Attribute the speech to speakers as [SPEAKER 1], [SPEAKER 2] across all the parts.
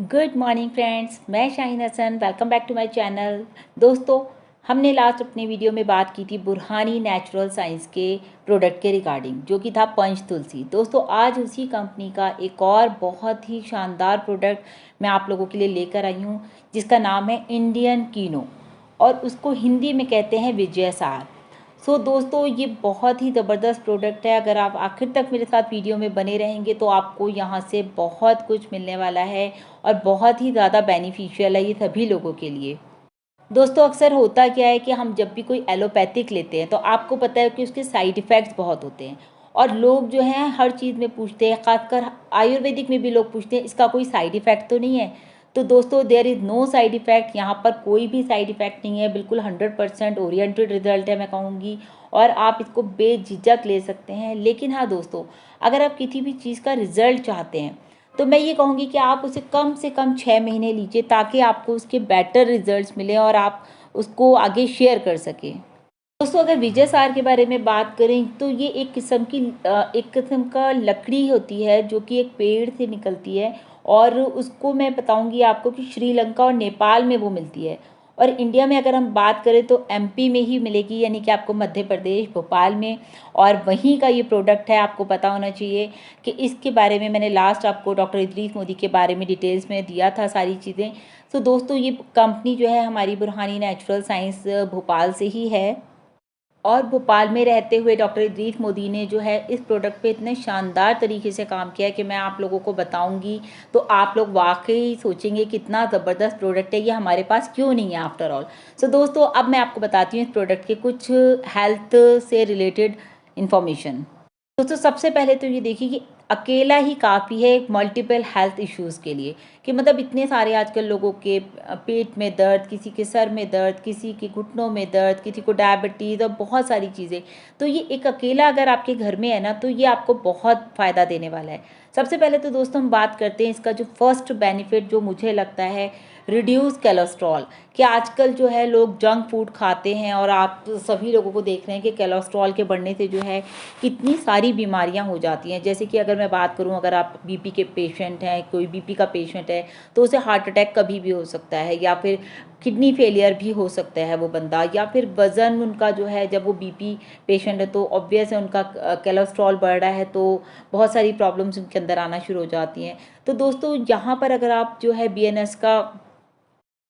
[SPEAKER 1] Good morning friends, मैं Shaheen Hasan. Welcome back to my channel. दोस्तों, हमने लास्ट अपने वीडियो में बात की थी बुरहानी नेचुरल साइंस के प्रोडक्ट के रिगार्डिंग, जो कि था पंच तुलसी। दोस्तों, आज उसी कंपनी का एक और बहुत ही शानदार प्रोडक्ट मैं आप लोगों के लिए लेकर आई हूँ, जिसका नाम है इंडियन कीनो, और उसको हिंदी में कहते हैं विजय सार। दोस्तों, ये बहुत ही ज़बरदस्त प्रोडक्ट है। अगर आप आखिर तक मेरे साथ वीडियो में बने रहेंगे तो आपको यहाँ से बहुत कुछ मिलने वाला है और बहुत ही ज़्यादा बेनिफिशियल है ये सभी लोगों के लिए। दोस्तों, अक्सर होता क्या है कि हम जब भी कोई एलोपैथिक लेते हैं तो आपको पता है कि उसके साइड इफ़ेक्ट्स बहुत होते हैं, और लोग जो हैं हर चीज़ में पूछते हैं, ख़ासकर आयुर्वेदिक में भी लोग पूछते हैं इसका कोई साइड इफ़ेक्ट तो नहीं है। तो दोस्तों, there is no side effect. यहाँ पर कोई भी साइड इफ़ेक्ट नहीं है, बिल्कुल 100% ओरिएंटेड रिजल्ट है मैं कहूँगी, और आप इसको बेझिझक ले सकते हैं। लेकिन हाँ दोस्तों, अगर आप किसी भी चीज़ का रिज़ल्ट चाहते हैं तो मैं ये कहूँगी कि आप उसे कम से कम 6 महीने लीजिए, ताकि आपको उसके बेटर रिजल्ट्स मिलें और आप उसको आगे शेयर कर सकें। दोस्तों, अगर विजय सार के बारे में बात करें तो ये एक किस्म का लकड़ी होती है जो कि एक पेड़ से निकलती है, और उसको मैं बताऊंगी आपको कि श्रीलंका और नेपाल में वो मिलती है। और इंडिया में अगर हम बात करें तो एमपी में ही मिलेगी, यानी कि आपको मध्य प्रदेश भोपाल में, और वहीं का ये प्रोडक्ट है। आपको पता होना चाहिए कि इसके बारे में मैंने लास्ट आपको डॉक्टर इदरीस मोदी के बारे में डिटेल्स में दिया था सारी चीज़ें। दोस्तों, ये कंपनी जो है हमारी बुरहानी नेचुरल साइंस भोपाल से ही है, और भोपाल में रहते हुए डॉक्टर इदरीस मोदी ने जो है इस प्रोडक्ट पे इतने शानदार तरीके से काम किया है कि मैं आप लोगों को बताऊंगी तो आप लोग वाकई सोचेंगे कितना ज़बरदस्त प्रोडक्ट है, ये हमारे पास क्यों नहीं है आफ्टर ऑल। दोस्तों, अब मैं आपको बताती हूँ इस प्रोडक्ट के कुछ हेल्थ से रिलेटेड इन्फॉर्मेशन। दोस्तों, सबसे पहले तो ये देखिए कि अकेला ही काफ़ी है मल्टीपल हेल्थ इश्यूज़ के लिए, कि मतलब इतने सारे आजकल लोगों के पेट में दर्द, किसी के सर में दर्द, किसी के घुटनों में दर्द, किसी को डायबिटीज़ और बहुत सारी चीज़ें। तो ये एक अकेला अगर आपके घर में है ना, तो ये आपको बहुत फ़ायदा देने वाला है। सबसे पहले तो दोस्तों हम बात करते हैं इसका जो फर्स्ट बेनिफिट जो मुझे लगता है, रिड्यूस कोलेस्ट्रॉल। कि आजकल जो है लोग जंक फूड खाते हैं, और आप सभी लोगों को देख रहे हैं कि कोलेस्ट्रॉल के बढ़ने से जो है कितनी सारी बीमारियां हो जाती हैं। जैसे कि अगर मैं बात करूं, अगर आप बीपी के पेशेंट हैं, कोई बीपी का पेशेंट है, तो उसे हार्ट अटैक कभी भी हो सकता है, या फिर किडनी फेलियर भी हो सकता है वो बंदा, या फिर वज़न उनका जो है, जब वो बीपी पेशेंट है तो ऑब्वियस है उनका कोलेस्ट्रॉल बढ़ रहा है, तो बहुत सारी प्रॉब्लम्स उनके अंदर आना शुरू हो जाती हैं। तो दोस्तों, यहाँ पर अगर आप जो है बीएनएस का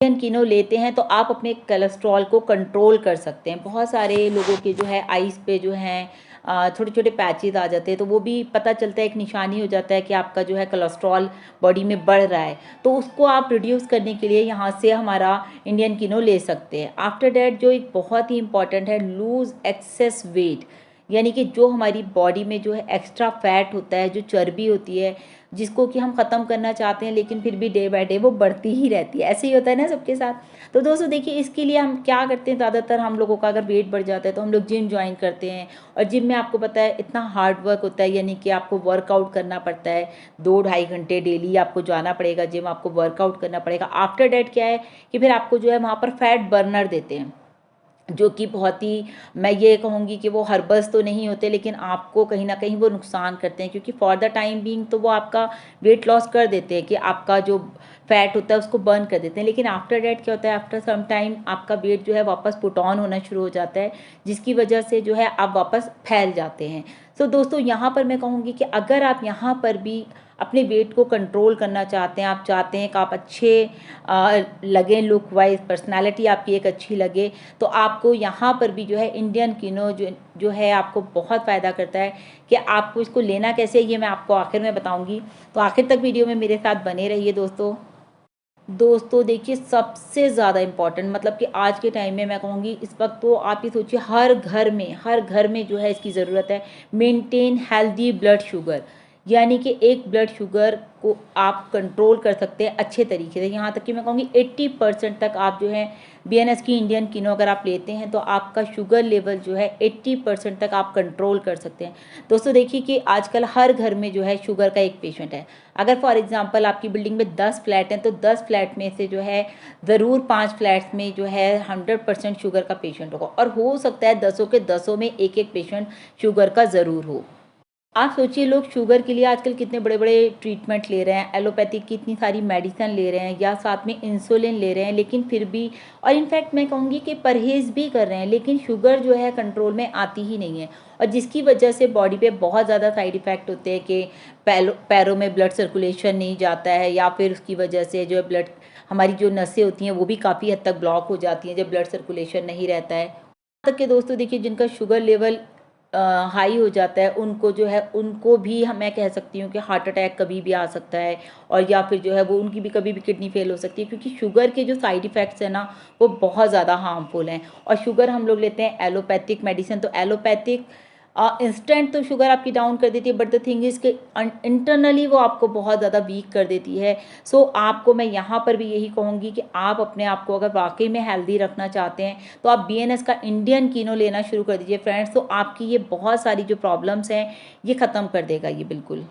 [SPEAKER 1] कीनो लेते हैं तो आप अपने कोलेस्ट्रॉल को कंट्रोल कर सकते हैं। बहुत सारे लोगों के जो है आइज़ पे जो हैं छोटे छोटे पैचेस आ जाते हैं, तो वो भी पता चलता है, एक निशानी हो जाता है कि आपका जो है कोलेस्ट्रॉल बॉडी में बढ़ रहा है। तो उसको आप रिड्यूस करने के लिए यहाँ से हमारा इंडियन कीनो ले सकते हैं। आफ्टर डैट जो एक बहुत ही इंपॉर्टेंट है, लूज़ एक्सेस वेट, यानी कि जो हमारी बॉडी में जो है एक्स्ट्रा फैट होता है, जो चर्बी होती है, जिसको कि हम ख़त्म करना चाहते हैं, लेकिन फिर भी डे बाय डे वो बढ़ती ही रहती है। ऐसे ही होता है ना सबके साथ। तो दोस्तों देखिए, इसके लिए हम क्या करते हैं, ज़्यादातर हम लोगों का अगर वेट बढ़ जाता है तो हम लोग जिम ज्वाइन करते हैं, और जिम में आपको पता है इतना हार्ड वर्क होता है, यानी कि आपको वर्कआउट करना पड़ता है। 2-2.5 घंटे डेली आपको जाना पड़ेगा जिम, आपको वर्कआउट करना पड़ेगा। आफ्टर डेट क्या है कि फिर आपको जो है वहाँ पर फैट बर्नर देते हैं, जो कि बहुत ही, मैं ये कहूँगी कि वो हर्बल्स तो नहीं होते, लेकिन आपको कहीं ना कहीं वो नुकसान करते हैं, क्योंकि फॉर द टाइम बीइंग तो वो आपका वेट लॉस कर देते हैं, कि आपका जो फैट होता है उसको बर्न कर देते हैं। लेकिन आफ्टर डेट क्या होता है, आफ्टर सम टाइम आपका वेट जो है वापस पुट ऑन होना शुरू हो जाता है, जिसकी वजह से जो है आप वापस फैल जाते हैं। दोस्तों, यहाँ पर मैं कहूँगी कि अगर आप यहाँ पर भी अपने वेट को कंट्रोल करना चाहते हैं, आप चाहते हैं कि आप अच्छे लगें, लुक वाइज पर्सनालिटी आपकी एक अच्छी लगे, तो आपको यहाँ पर भी जो है इंडियन कीनो जो है आपको बहुत फ़ायदा करता है। कि आपको इसको लेना कैसे है ये मैं आपको आखिर में बताऊँगी, तो आखिर तक वीडियो में मेरे साथ बने रहिए दोस्तों। दोस्तों देखिए, सबसे ज़्यादा इम्पॉर्टेंट, मतलब कि आज के टाइम में मैं कहूँगी इस वक्त तो आप ये सोचिए हर घर में जो है इसकी ज़रूरत है। मेंटेन हेल्दी ब्लड शुगर, यानी कि एक ब्लड शुगर को आप कंट्रोल कर सकते हैं अच्छे तरीके से। यहाँ तक कि मैं कहूँगी 80% तक आप जो है बीएनएस की इंडियन कीनो अगर आप लेते हैं तो आपका शुगर लेवल जो है 80% तक आप कंट्रोल कर सकते हैं। दोस्तों देखिए कि आजकल हर घर में जो है शुगर का एक पेशेंट है। अगर फॉर एग्जांपल आपकी बिल्डिंग में 10 फ्लैट हैं, तो 10 फ्लैट में से जो है ज़रूर 5 फ्लैट्स में जो है 100% शुगर का पेशेंट होगा, और हो सकता है 10 के 10 में एक एक पेशेंट शुगर का ज़रूर हो। आप सोचिए लोग शुगर के लिए आजकल कितने बड़े बड़े ट्रीटमेंट ले रहे हैं, एलोपैथिक की इतनी सारी मेडिसिन ले रहे हैं या साथ में इंसुलिन ले रहे हैं, लेकिन फिर भी और इनफैक्ट मैं कहूँगी कि परहेज़ भी कर रहे हैं, लेकिन शुगर जो है कंट्रोल में आती ही नहीं है। और जिसकी वजह से बॉडी पे बहुत ज़्यादा साइड इफ़ेक्ट होते हैं कि पैरों में ब्लड सर्कुलेशन नहीं जाता है, या फिर उसकी वजह से जो है ब्लड, हमारी जो नसें होती हैं वो भी काफ़ी हद तक ब्लॉक हो जाती हैं जब ब्लड सर्कुलेशन नहीं रहता है। तक के दोस्तों देखिए जिनका शुगर लेवल हाई हो जाता है, उनको जो है उनको भी मैं कह सकती हूँ कि हार्ट अटैक कभी भी आ सकता है, और या फिर जो है वो उनकी भी कभी भी किडनी फेल हो सकती है, क्योंकि शुगर के जो साइड इफ़ेक्ट्स हैं ना वो बहुत ज़्यादा हार्मफुल हैं। और शुगर हम लोग लेते हैं एलोपैथिक मेडिसिन, तो एलोपैथिक इंस्टेंट तो शुगर आपकी डाउन कर देती है, बट द थिंग इज़ कि इंटरनली वो आपको बहुत ज़्यादा वीक कर देती है। सो आपको मैं यहाँ पर भी यही कहूँगी कि आप अपने आप को अगर वाकई में हेल्दी रखना चाहते हैं तो आप बीएनएस का इंडियन कीनो लेना शुरू कर दीजिए फ्रेंड्स। तो आपकी ये बहुत सारी जो प्रॉब्लम्स हैं ये ख़त्म कर देगा ये बिल्कुल।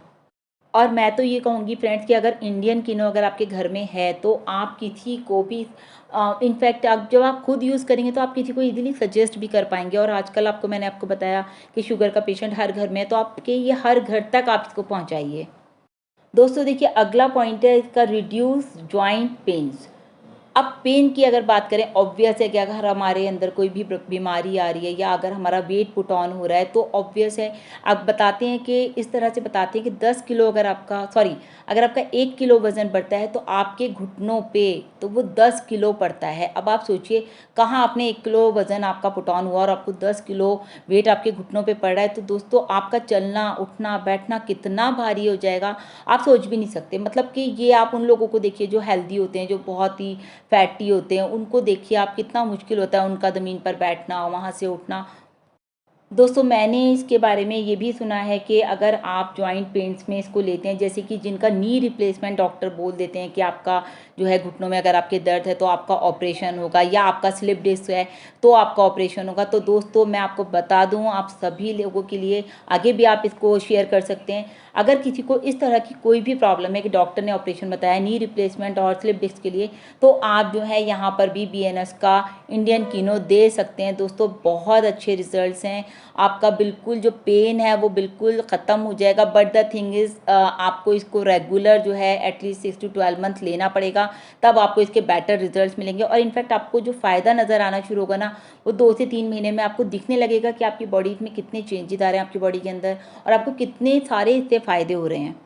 [SPEAKER 1] और मैं तो ये कहूँगी फ्रेंड्स कि अगर इंडियन कीनो अगर आपके घर में है तो आप किसी को भी इनफैक्ट आप जब आप खुद यूज़ करेंगे तो आप किसी को इजीली सजेस्ट भी कर पाएंगे। और आजकल मैंने आपको बताया कि शुगर का पेशेंट हर घर में है, तो आपके ये हर घर तक आप इसको पहुँचाइए। दोस्तों देखिए अगला पॉइंट है इसका, रिड्यूस जॉइंट पेन्स। अब पेन की अगर बात करें, ऑब्वियस है कि अगर हमारे अंदर कोई भी बीमारी आ रही है या अगर हमारा वेट पुट ऑन हो रहा है तो ऑब्वियस है, आप बताते हैं कि इस तरह से बताते हैं कि 10 किलो अगर आपका 1 किलो वज़न बढ़ता है तो आपके घुटनों पे तो वो 10 किलो पड़ता है। अब आप सोचिए कहाँ आपने 1 किलो वज़न आपका पुट ऑन हुआ और आपको 10 किलो वेट आपके घुटनों पे पड़ रहा है, तो दोस्तों आपका चलना उठना बैठना कितना भारी हो जाएगा आप सोच भी नहीं सकते। मतलब कि ये आप उन लोगों को देखिए जो हेल्दी होते हैं, जो बहुत ही फैटी होते हैं, उनको देखिए आप कितना मुश्किल होता है उनका ज़मीन पर बैठना, वहाँ से उठना। दोस्तों मैंने इसके बारे में ये भी सुना है कि अगर आप जॉइंट पेन्स में इसको लेते हैं, जैसे कि जिनका नी रिप्लेसमेंट डॉक्टर बोल देते हैं कि आपका जो है घुटनों में अगर आपके दर्द है तो आपका ऑपरेशन होगा, या आपका स्लिप डिस्क है तो आपका ऑपरेशन होगा। तो दोस्तों मैं आपको बता दूं, आप सभी लोगों के लिए आगे भी आप इसको शेयर कर सकते हैं। अगर किसी को इस तरह की कोई भी प्रॉब्लम है कि डॉक्टर ने ऑपरेशन बताया नी रिप्लेसमेंट और स्लिप डिस्क के लिए, तो आप जो है यहाँ पर भी बीएनएस का इंडियन कीनो दे सकते हैं। दोस्तों बहुत अच्छे रिजल्ट्स हैं, आपका बिल्कुल जो पेन है वो बिल्कुल ख़त्म हो जाएगा। बट द थिंग इज़ आपको इसको रेगुलर जो है एटलीस्ट 6 to 12 मंथ लेना पड़ेगा, तब आपको इसके बेटर रिजल्ट्स मिलेंगे। और इनफैक्ट आपको जो फ़ायदा नज़र आना शुरू होगा ना, वो 2 से 3 महीने में आपको दिखने लगेगा कि आपकी बॉडी में कितने चेंजेस आ रहे हैं आपकी बॉडी के अंदर, और आपको कितने सारे इससे फ़ायदे हो रहे हैं।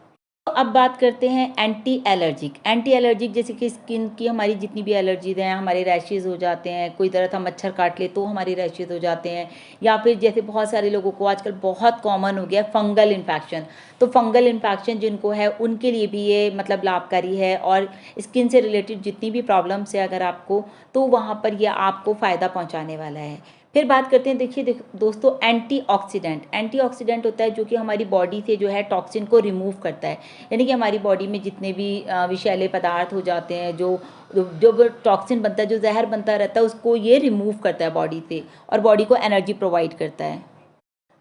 [SPEAKER 1] तो अब बात करते हैं एंटी एलर्जिक जैसे कि स्किन की हमारी जितनी भी एलर्जीज हैं, हमारे रैशेज़ हो जाते हैं, कोई तरह का मच्छर काट ले तो हमारे रैशेज़ हो जाते हैं, या फिर जैसे बहुत सारे लोगों को आजकल बहुत कॉमन हो गया फंगल इन्फेक्शन। तो फंगल इन्फेक्शन जिनको है उनके लिए भी ये मतलब लाभकारी है, और स्किन से रिलेटेड जितनी भी प्रॉब्लम्स है अगर आपको, तो वहाँ पर ये आपको फ़ायदा पहुँचाने वाला है। फिर बात करते हैं, देखिए दोस्तों एंटीऑक्सीडेंट होता है जो कि हमारी बॉडी से जो है टॉक्सिन को रिमूव करता है। यानी कि हमारी बॉडी में जितने भी विषैले पदार्थ हो जाते हैं, जो जो टॉक्सिन बनता है, जो जहर बनता रहता है, उसको ये रिमूव करता है बॉडी से, और बॉडी को एनर्जी प्रोवाइड करता है।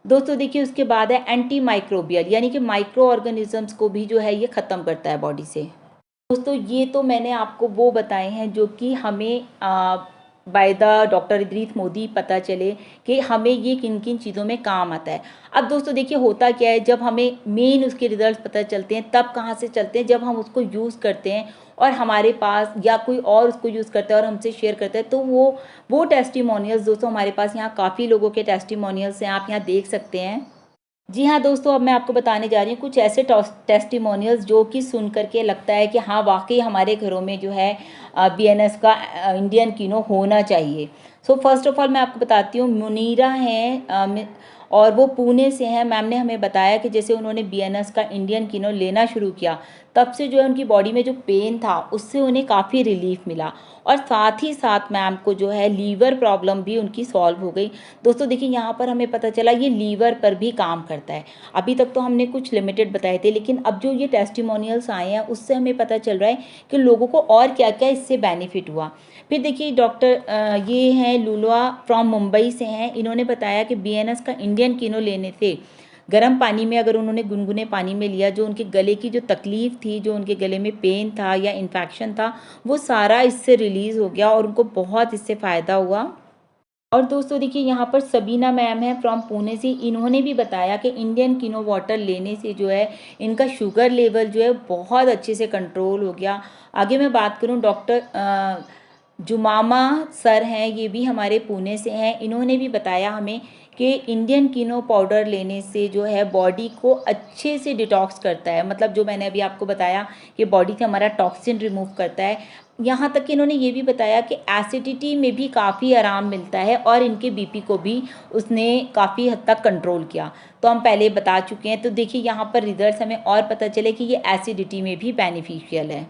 [SPEAKER 1] दोस्तों देखिए उसके बाद है एंटी माइक्रोबियल, यानी कि माइक्रो ऑर्गेनिजम्स को भी जो है ये ख़त्म करता है बॉडी से। दोस्तों ये तो मैंने आपको वो बताए हैं जो कि हमें by the doctor Idris Modi पता चले कि हमें ये किन किन चीज़ों में काम आता है। अब दोस्तों देखिए होता क्या है, जब हमें मेन उसके रिजल्ट्स पता चलते हैं तब कहाँ से चलते हैं, जब हम उसको यूज़ करते हैं और हमारे पास या कोई और उसको यूज़ करता है और हमसे शेयर करता है, तो वो टेस्टिमोनियल्स दोस्तों हमारे पास यहाँ काफ़ी लोगों के टेस्टिमोनियल्स हैं, आप यहाँ देख सकते हैं। जी हाँ दोस्तों, अब मैं आपको बताने जा रही हूँ कुछ ऐसे टेस्टिमोनियल्स जो कि सुन करके लगता है कि हाँ वाकई हमारे घरों में जो है बीएनएस का इंडियन कीनो होना चाहिए। सो फर्स्ट ऑफ ऑल मैं आपको बताती हूँ, मुनीरा हैं और वो पुणे से हैं। मैम ने हमें बताया कि जैसे उन्होंने बीएनएस का इंडियन कीनो लेना शुरू किया, तब से जो है उनकी बॉडी में जो पेन था उससे उन्हें काफ़ी रिलीफ मिला, और साथ ही साथ मैम को जो है लीवर प्रॉब्लम भी उनकी सॉल्व हो गई। दोस्तों देखिए यहाँ पर हमें पता चला ये लीवर पर भी काम करता है। अभी तक तो हमने कुछ लिमिटेड बताए थे, लेकिन अब जो ये टेस्टिमोनियल्स आए हैं उससे हमें पता चल रहा है कि लोगों को और क्या क्या इससे बेनिफिट हुआ। फिर देखिए डॉक्टर ये हैं लुलवा फ्रॉम मुंबई से हैं, इन्होंने बताया कि बीएनएस का इंडियन कीनो लेने से गर्म पानी में अगर उन्होंने गुनगुने पानी में लिया, जो उनके गले की जो तकलीफ़ थी, जो उनके गले में पेन था या इन्फेक्शन था, वो सारा इससे रिलीज़ हो गया और उनको बहुत इससे फ़ायदा हुआ। और दोस्तों देखिए यहाँ पर सबीना मैम है फ्रॉम पुणे से, इन्होंने भी बताया कि इंडियन किनो वाटर लेने से जो है इनका शुगर लेवल जो है बहुत अच्छे से कंट्रोल हो गया। आगे मैं बात करूँ, डॉक्टर जुमामा सर हैं, ये भी हमारे पुणे से हैं, इन्होंने भी बताया हमें कि इंडियन किनो पाउडर लेने से जो है बॉडी को अच्छे से डिटॉक्स करता है। मतलब जो मैंने अभी आपको बताया कि बॉडी से हमारा टॉक्सिन रिमूव करता है। यहाँ तक कि इन्होंने ये भी बताया कि एसिडिटी में भी काफ़ी आराम मिलता है और इनके बीपी को भी उसने काफ़ी हद तक कंट्रोल किया। तो हम पहले बता चुके हैं। तो देखिए यहाँ पर रिजल्ट्स हमें और पता चले कि ये एसिडिटी में भी बेनिफिशियल है।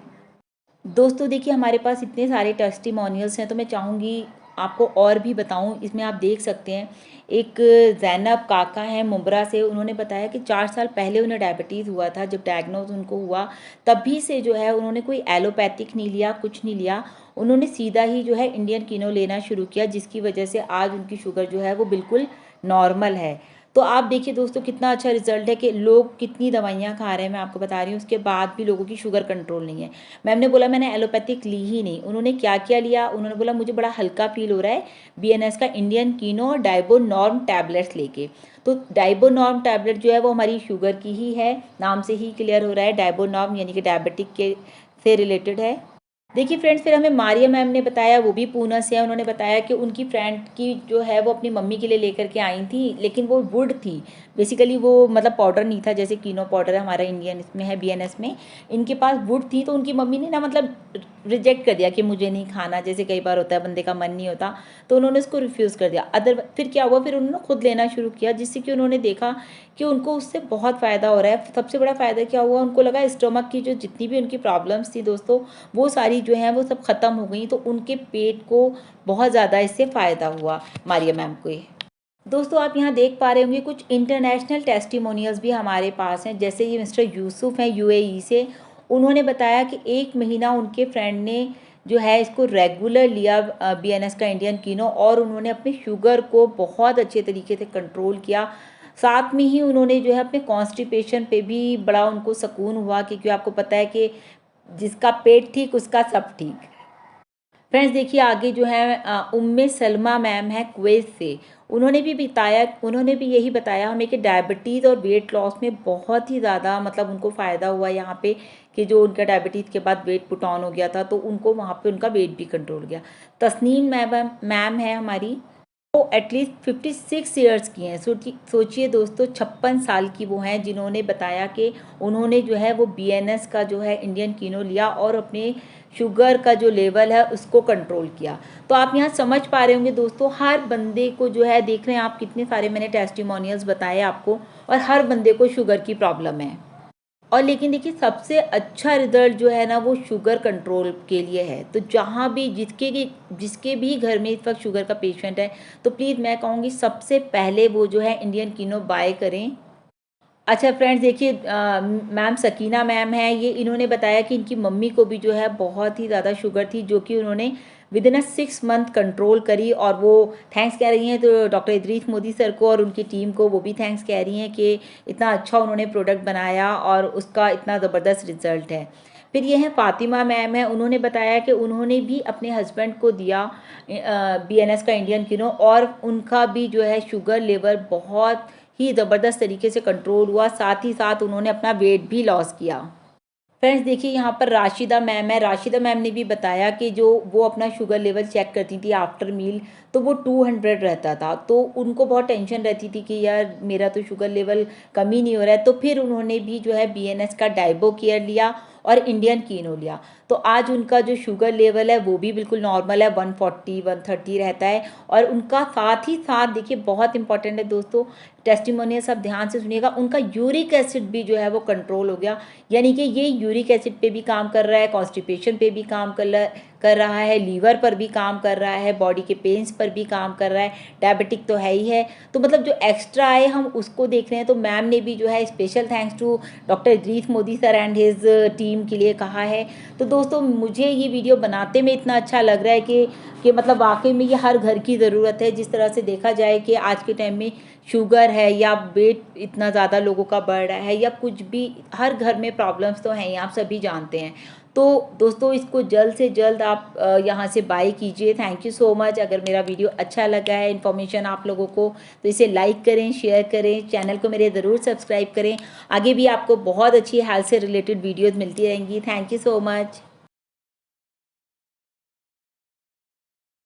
[SPEAKER 1] दोस्तों देखिए हमारे पास इतने सारे टेस्टिमोनियल्स हैं, तो मैं चाहूँगी आपको और भी बताऊं। इसमें आप देख सकते हैं, एक ज़ैनब काका हैं मुंब्रा से, उन्होंने बताया कि 4 साल पहले उन्हें डायबिटीज़ हुआ था। जब डायग्नोज उनको हुआ तभी से जो है उन्होंने कोई एलोपैथिक नहीं लिया, कुछ नहीं लिया, उन्होंने सीधा ही जो है इंडियन किनो लेना शुरू किया, जिसकी वजह से आज उनकी शुगर जो है वो बिल्कुल नॉर्मल है। तो आप देखिए दोस्तों कितना अच्छा रिजल्ट है कि लोग कितनी दवाइयाँ खा रहे हैं, मैं आपको बता रही हूँ, उसके बाद भी लोगों की शुगर कंट्रोल नहीं है। मैम ने बोला मैंने एलोपैथिक ली ही नहीं। उन्होंने क्या क्या लिया, उन्होंने बोला मुझे बड़ा हल्का फील हो रहा है, बीएनएस का इंडियन कीनो और डाइबोनॉर्म टैबलेट्स लेके। तो डाइबोनॉर्म टैबलेट जो है वो हमारी शुगर की ही है, नाम से ही क्लियर हो रहा है, डाइबोनॉर्म यानी कि डायबिटिक के से रिलेटेड है। देखिए फ्रेंड्स, फिर हमें मारिया मैम ने बताया, वो भी पूना से है, उन्होंने बताया कि उनकी फ्रेंड की जो है वो अपनी मम्मी के लिए लेकर के आई थी, लेकिन वो वुड थी बेसिकली, वो मतलब पाउडर नहीं था जैसे कीनो पाउडर है हमारा इंडियन इसमें है बीएनएस में, इनके पास वुड थी। तो उनकी मम्मी ने ना मतलब रिजेक्ट कर दिया कि मुझे नहीं खाना, जैसे कई बार होता है बंदे का मन नहीं होता, तो उन्होंने उसको रिफ्यूज़ कर दिया। फिर क्या हुआ, फिर उन्होंने खुद लेना शुरू किया, जिससे कि उन्होंने देखा कि उनको उससे बहुत फ़ायदा हो रहा है। सबसे बड़ा फ़ायदा क्या हुआ, उनको लगा स्टोमक की जो जितनी भी उनकी प्रॉब्लम्स थी दोस्तों, वो सारी जो है वो सब ख़त्म हो गई। तो उनके पेट को बहुत ज़्यादा इससे फ़ायदा हुआ मारिया मैम को। दोस्तों आप यहाँ देख पा रहे होंगे कुछ इंटरनेशनल टेस्टिमोनियल्स भी हमारे पास हैं, जैसे ये मिस्टर यूसुफ हैं यूएई से, उन्होंने बताया कि 1 महीना उनके फ्रेंड ने जो है इसको रेगुलर लिया बीएनएस का इंडियन कीनो, और उन्होंने अपनी शुगर को बहुत अच्छे तरीके से कंट्रोल किया। साथ में ही उन्होंने जो है अपने कॉन्स्टिपेशन पे भी बड़ा उनको सुकून हुआ, क्योंकि आपको पता है कि जिसका पेट ठीक उसका सब ठीक। फ्रेंड्स देखिए आगे जो है उम्मे सलमा मैम है कुवैत से, उन्होंने भी यही बताया हमें कि डायबिटीज़ और वेट लॉस में बहुत ही ज़्यादा मतलब उनको फ़ायदा हुआ यहाँ पे, कि जो उनका डायबिटीज़ के बाद वेट पुट ऑन हो गया था तो उनको वहाँ पे उनका वेट भी कंट्रोल हो गया। तस्नीम मैम है हमारी, वो एटलीस्ट 56 ईयर्स की हैं। सोचिए दोस्तों 56 साल की वो हैं, जिन्होंने बताया कि उन्होंने जो है वो बीएनएस का जो है इंडियन कीनो लिया और अपने शुगर का जो लेवल है उसको कंट्रोल किया। तो आप यहाँ समझ पा रहे होंगे दोस्तों, हर बंदे को जो है, देख रहे हैं आप कितने सारे मैंने टेस्टिमोनियल्स बताए आपको, और हर बंदे को शुगर की प्रॉब्लम है। और लेकिन देखिए सबसे अच्छा रिजल्ट जो है ना वो शुगर कंट्रोल के लिए है। तो जहाँ भी जिसके भी घर में इस वक्त शुगर का पेशेंट है, तो प्लीज़ मैं कहूँगी सबसे पहले वो जो है इंडियन कीनो बाय करें। अच्छा फ्रेंड्स देखिए मैम सकीना मैम है, ये इन्होंने बताया कि इनकी मम्मी को भी जो है बहुत ही ज़्यादा शुगर थी, जो कि उन्होंने विद इन 6 मंथ कंट्रोल करी, और वो थैंक्स कह रही हैं तो डॉक्टर इदरीस मोदी सर को और उनकी टीम को, वो भी थैंक्स कह रही हैं कि इतना अच्छा उन्होंने प्रोडक्ट बनाया और उसका इतना ज़बरदस्त रिजल्ट है। फिर ये हैं फ़ातिमा मैम है, उन्होंने बताया कि उन्होंने भी अपने हस्बैंड को दिया बीएनएस का इंडियन किनो, और उनका भी जो है शुगर लेवल बहुत ही ज़बरदस्त तरीके से कंट्रोल हुआ, साथ ही साथ उन्होंने अपना वेट भी लॉस किया। फ्रेंड्स देखिए यहाँ पर राशिदा मैम है, राशिदा मैम ने भी बताया कि जो वो अपना शुगर लेवल चेक करती थी आफ्टर मील, तो वो 200 रहता था, तो उनको बहुत टेंशन रहती थी कि यार मेरा तो शुगर लेवल कम ही नहीं हो रहा है। तो फिर उन्होंने भी जो है बीएनएस का डाइबो केयर लिया और इंडियन कीनो लिया, तो आज उनका जो शुगर लेवल है वो भी बिल्कुल नॉर्मल है, 140 130 रहता है। और उनका साथ ही साथ देखिए बहुत इंपॉर्टेंट है दोस्तों, टेस्टिमोनियल सब ध्यान से सुनिएगा, उनका यूरिक एसिड भी जो है वो कंट्रोल हो गया। यानी कि ये यूरिक एसिड पे भी काम कर रहा है, कॉन्स्टिपेशन पे भी काम कर रहा है, लीवर पर भी काम कर रहा है, बॉडी के पेन्स पर भी काम कर रहा है, डायबिटिक तो है ही है। तो मतलब जो एक्स्ट्रा है हम उसको देख रहे हैं। तो मैम ने भी जो है special thanks to doctor Idris Modi sir and his team के लिए कहा है। तो दोस्तों मुझे ये वीडियो बनाते में इतना अच्छा लग रहा है कि मतलब वाकई में ये हर घर की ज़रूरत है। जिस तरह से देखा जाए कि आज के टाइम में शुगर है या वेट इतना ज़्यादा लोगों का बढ़ रहा है या कुछ भी, हर घर में प्रॉब्लम्स तो हैं ही, आप सभी जानते हैं। तो दोस्तों इसको जल्द से जल्द आप यहाँ से बाय कीजिए। Thank you so much. अगर मेरा वीडियो अच्छा लगा है, इन्फॉर्मेशन आप लोगों को, तो इसे लाइक करें, शेयर करें, चैनल को मेरे ज़रूर सब्सक्राइब करें। आगे भी आपको बहुत अच्छी हेल्थ से रिलेटेड वीडियोज़ मिलती रहेंगी। Thank you so much.